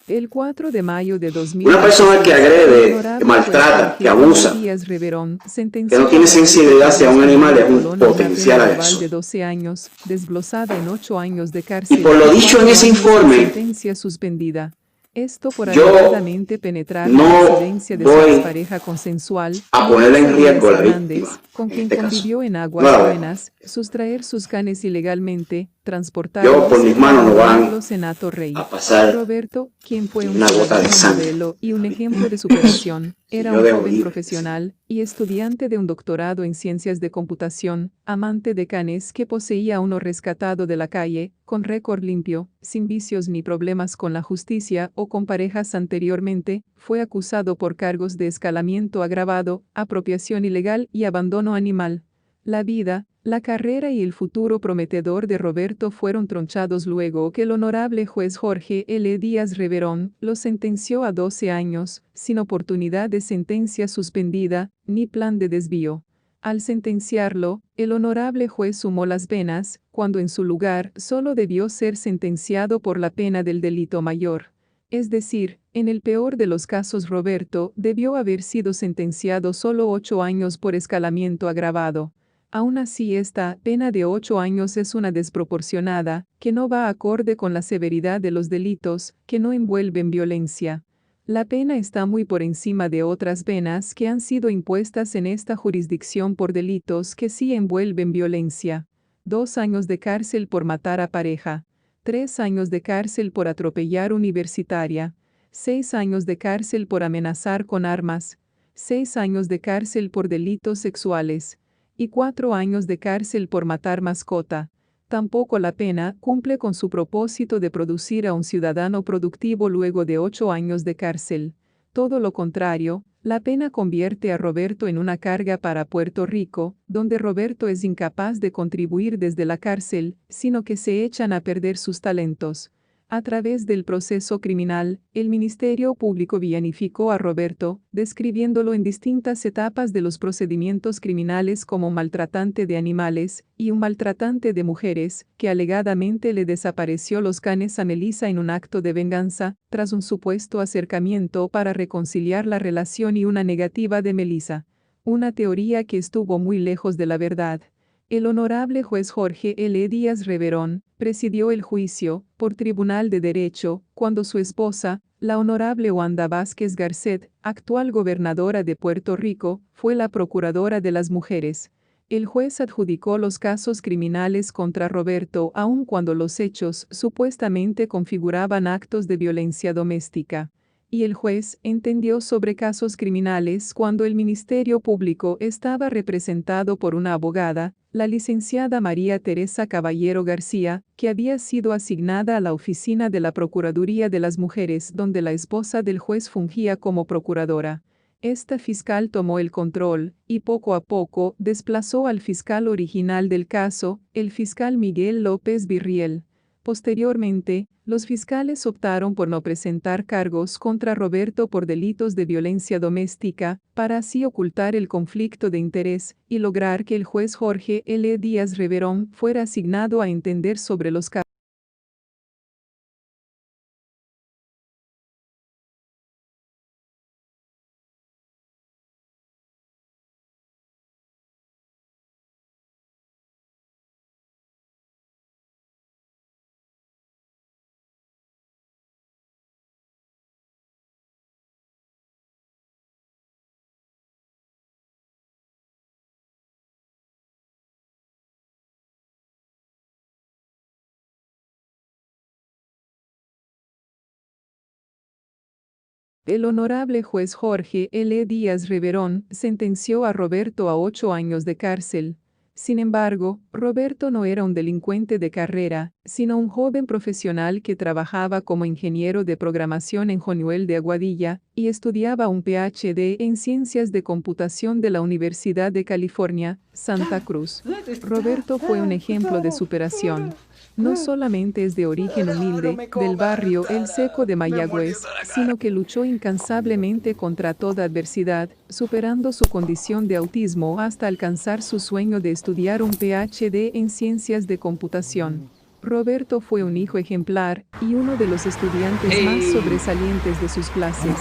El 4 de mayo de Una persona que 2016, el agrede, que honorable maltrata, juez que Jorge abusa, Díaz Reverón que sentenció no a tiene Roberto sensibilidad hacia Carlos un animal, Murillo es un Colón una pena potencial global agresor. de 12 años, desglosada en 8 años de Y por cárcel lo y dicho en 4 ese años de informe, sentencia suspendida. Esto por yo alegadamente penetrar la no residencia de su voy expareja consensual, a ponerle Melissa en riesgo Díaz a la víctima, Hernández, con en quien este caso. convivió en No Aguas la voy a poner. Buenas, sustraer sus canes ilegalmente, Yo por transportarlos mis y manos no van abandonarlos en Hato Rey. a pasar Roberto, quien fue un una gota de ciudadano sangre modelo y a un la víctima. ejemplo de superación, Si era yo un dejo joven libre ese profesional y estudiante de un doctorado en ciencias de computación, amante de canes que poseía uno rescatado de la calle, con récord limpio, sin vicios ni problemas con la justicia o con parejas anteriormente, fue acusado por cargos de escalamiento agravado, apropiación ilegal y abandono animal. La vida, la carrera y el futuro prometedor de Roberto fueron tronchados luego que el honorable juez Jorge L. Díaz Reverón lo sentenció a 12 años, sin oportunidad de sentencia suspendida, ni plan de desvío. Al sentenciarlo, el honorable juez sumó las penas, cuando en su lugar solo debió ser sentenciado por la pena del delito mayor. Es decir, en el peor de los casos Roberto debió haber sido sentenciado solo 8 años por escalamiento agravado. Aún así, esta pena de 8 años es una desproporcionada, que no va acorde con la severidad de los delitos, que no envuelven violencia. La pena está muy por encima de otras penas que han sido impuestas en esta jurisdicción por delitos que sí envuelven violencia. 2 años de cárcel por matar a pareja. 3 años de cárcel por atropellar universitaria. 6 años de cárcel por amenazar con armas. 6 años de cárcel por delitos sexuales y 4 años de cárcel por matar mascota. Tampoco la pena cumple con su propósito de producir a un ciudadano productivo luego de 8 años de cárcel. Todo lo contrario, la pena convierte a Roberto en una carga para Puerto Rico, donde Roberto es incapaz de contribuir desde la cárcel, sino que se echan a perder sus talentos. A través del proceso criminal, el Ministerio Público villanificó a Roberto, describiéndolo en distintas etapas de los procedimientos criminales como maltratante de animales y un maltratante de mujeres, que alegadamente le desapareció los canes a Melissa en un acto de venganza, tras un supuesto acercamiento para reconciliar la relación y una negativa de Melissa. Una teoría que estuvo muy lejos de la verdad. El honorable juez Jorge L. Díaz Reverón presidió el juicio, por Tribunal de Derecho, cuando su esposa, la honorable Wanda Vázquez Garcet, actual gobernadora de Puerto Rico, fue la procuradora de las mujeres. El juez adjudicó los casos criminales contra Roberto aun cuando los hechos supuestamente configuraban actos de violencia doméstica. Y el juez entendió sobre casos criminales cuando el Ministerio Público estaba representado por una abogada, la licenciada María Teresa Caballero García, que había sido asignada a la oficina de la Procuraduría de las Mujeres donde la esposa del juez fungía como procuradora. Esta fiscal tomó el control y poco a poco desplazó al fiscal original del caso, el fiscal Miguel López Virriel. Posteriormente, los fiscales optaron por no presentar cargos contra Roberto por delitos de violencia doméstica, para así ocultar el conflicto de interés y lograr que el juez Jorge L. Díaz Reverón fuera asignado a entender sobre los casos. El honorable juez Jorge L. Díaz Reverón sentenció a Roberto a 8 años de cárcel. Sin embargo, Roberto no era un delincuente de carrera, sino un joven profesional que trabajaba como ingeniero de programación en Honeywell de Aguadilla y estudiaba un PhD en Ciencias de Computación de la Universidad de California, Santa Cruz. Roberto fue un ejemplo de superación. No solamente es de origen humilde, del barrio El Seco de Mayagüez, sino que luchó incansablemente contra toda adversidad, superando su condición de autismo hasta alcanzar su sueño de estudiar un PhD en ciencias de computación. Roberto fue un hijo ejemplar y uno de los estudiantes más sobresalientes de sus clases.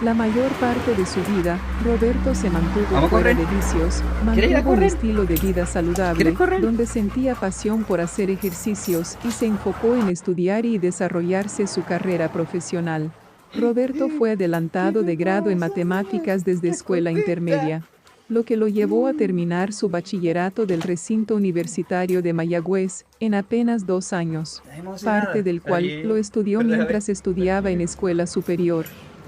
La mayor parte de su vida, Roberto se mantuvo fuera de vicios, mantuvo un estilo de vida saludable, donde sentía pasión por hacer ejercicios y se enfocó en estudiar y desarrollarse su carrera profesional. Roberto fue adelantado de grado en matemáticas desde escuela intermedia, lo que lo llevó a terminar su bachillerato del recinto universitario de Mayagüez en apenas 2 años, parte del cual lo estudió mientras estudiaba en escuela superior.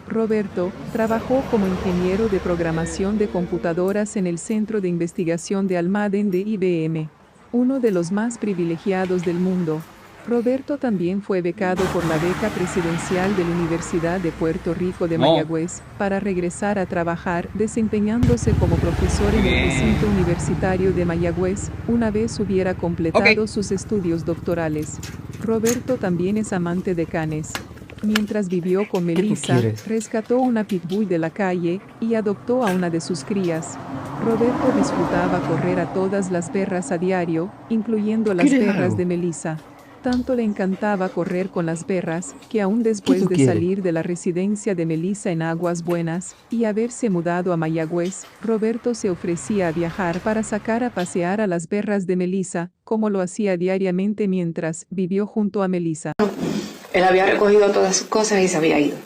Roberto trabajó como ingeniero de programación de computadoras en el Centro de Investigación de Almaden de IBM, uno de los más privilegiados del mundo. Roberto también fue becado por la beca presidencial de la Universidad de Puerto Rico de Mayagüez para regresar a trabajar desempeñándose como profesor en el recinto universitario de Mayagüez una vez hubiera completado sus estudios doctorales. Roberto también es amante de canes. Mientras vivió con Melissa, rescató una pitbull de la calle y adoptó a una de sus crías. Roberto disfrutaba correr a todas las perras a diario, incluyendo las perras de Melissa. Tanto le encantaba correr con las perras, que aún después de salir de la residencia de Melissa en Aguas Buenas y haberse mudado a Mayagüez, Roberto se ofrecía a viajar para sacar a pasear a las perras de Melissa, como lo hacía diariamente mientras vivió junto a Melissa. Él había recogido todas sus cosas y se había ido.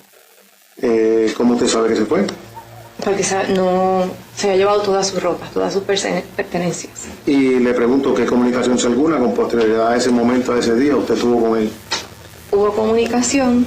¿Cómo usted sabe que se fue? Porque no se había llevado todas sus ropas, todas sus pertenencias. Y le pregunto, ¿qué comunicación si alguna con posterioridad a ese momento, a ese día, usted tuvo con él? Hubo comunicación.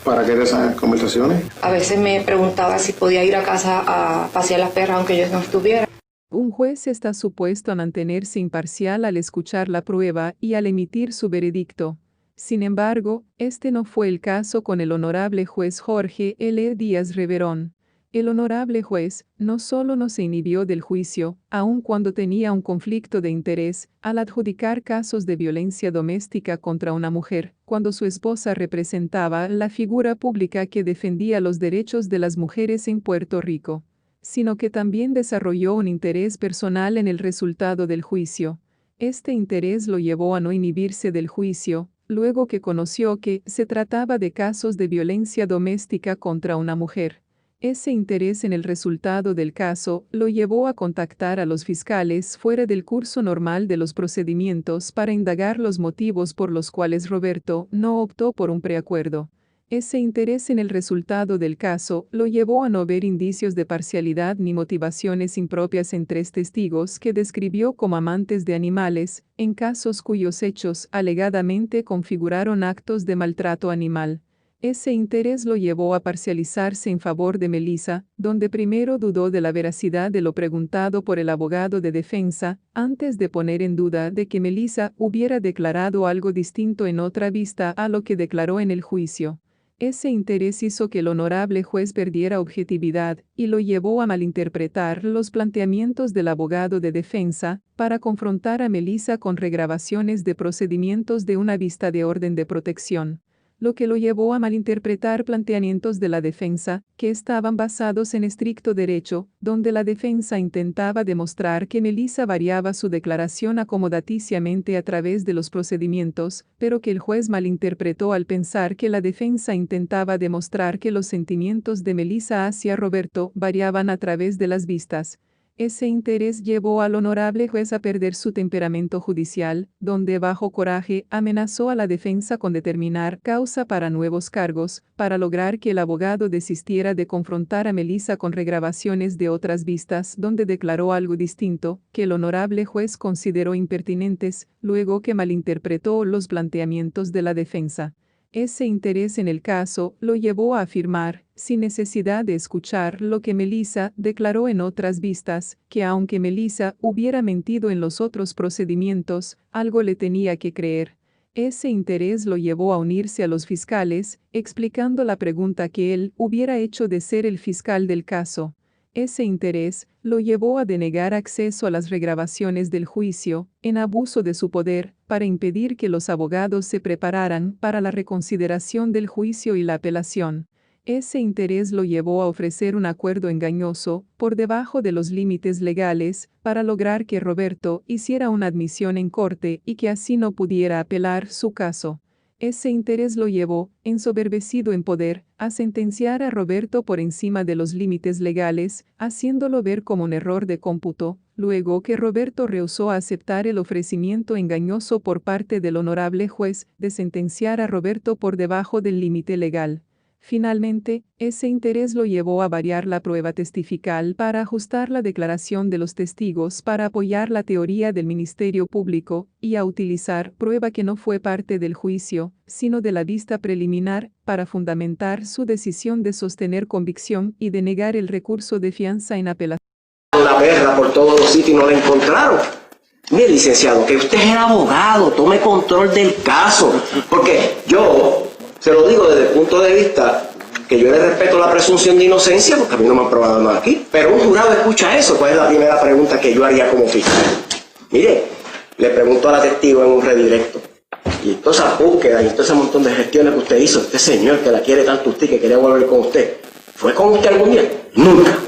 ¿Para qué eran esas conversaciones? A veces me preguntaba si podía ir a casa a pasear las perras aunque yo no estuviera. Un juez está supuesto a mantenerse imparcial al escuchar la prueba y al emitir su veredicto. Sin embargo, este no fue el caso con el honorable juez Jorge L. Díaz Reverón. El honorable juez no solo no se inhibió del juicio, aun cuando tenía un conflicto de interés, al adjudicar casos de violencia doméstica contra una mujer, cuando su esposa representaba la figura pública que defendía los derechos de las mujeres en Puerto Rico, sino que también desarrolló un interés personal en el resultado del juicio. Este interés lo llevó a no inhibirse del juicio, luego que conoció que se trataba de casos de violencia doméstica contra una mujer. Ese interés en el resultado del caso lo llevó a contactar a los fiscales fuera del curso normal de los procedimientos para indagar los motivos por los cuales Roberto no optó por un preacuerdo. Ese interés en el resultado del caso lo llevó a no ver indicios de parcialidad ni motivaciones impropias en 3 testigos que describió como amantes de animales, en casos cuyos hechos alegadamente configuraron actos de maltrato animal. Ese interés lo llevó a parcializarse en favor de Melissa, donde primero dudó de la veracidad de lo preguntado por el abogado de defensa, antes de poner en duda de que Melissa hubiera declarado algo distinto en otra vista a lo que declaró en el juicio. Ese interés hizo que el honorable juez perdiera objetividad y lo llevó a malinterpretar los planteamientos del abogado de defensa para confrontar a Melissa con regrabaciones de procedimientos de una vista de orden de protección, lo que lo llevó a malinterpretar planteamientos de la defensa, que estaban basados en estricto derecho, donde la defensa intentaba demostrar que Melissa variaba su declaración acomodaticiamente a través de los procedimientos, pero que el juez malinterpretó al pensar que la defensa intentaba demostrar que los sentimientos de Melissa hacia Roberto variaban a través de las vistas. Ese interés llevó al honorable juez a perder su temperamento judicial, donde bajo coraje amenazó a la defensa con determinar causa para nuevos cargos, para lograr que el abogado desistiera de confrontar a Melissa con regrabaciones de otras vistas donde declaró algo distinto, que el honorable juez consideró impertinentes, luego que malinterpretó los planteamientos de la defensa. Ese interés en el caso lo llevó a afirmar, sin necesidad de escuchar lo que Melissa declaró en otras vistas, que aunque Melissa hubiera mentido en los otros procedimientos, algo le tenía que creer. Ese interés lo llevó a unirse a los fiscales, explicando la pregunta que él hubiera hecho de ser el fiscal del caso. Ese interés lo llevó a denegar acceso a las regrabaciones del juicio, en abuso de su poder, para impedir que los abogados se prepararan para la reconsideración del juicio y la apelación. Ese interés lo llevó a ofrecer un acuerdo engañoso, por debajo de los límites legales, para lograr que Roberto hiciera una admisión en corte y que así no pudiera apelar su caso. Ese interés lo llevó, ensoberbecido en poder, a sentenciar a Roberto por encima de los límites legales, haciéndolo ver como un error de cómputo, luego que Roberto rehusó aceptar el ofrecimiento engañoso por parte del honorable juez de sentenciar a Roberto por debajo del límite legal. Finalmente, ese interés lo llevó a variar la prueba testifical para ajustar la declaración de los testigos para apoyar la teoría del Ministerio Público y a utilizar prueba que no fue parte del juicio, sino de la vista preliminar, para fundamentar su decisión de sostener convicción y de negar el recurso de fianza en apelación. La perra por todos los sitios y no la encontraron. Mire, licenciado, que usted es el abogado, tome control del caso, porque yo se lo digo desde el punto de vista que yo le respeto la presunción de inocencia, porque a mí no me han probado nada aquí, pero un jurado escucha eso. ¿Cuál es la primera pregunta que yo haría como fiscal? Mire, le pregunto a la testigo en un redirecto, y todas esas búsquedas y todo ese montón de gestiones que usted hizo, este señor que la quiere tanto usted, que quería volver con usted, ¿fue con usted algún día? Nunca.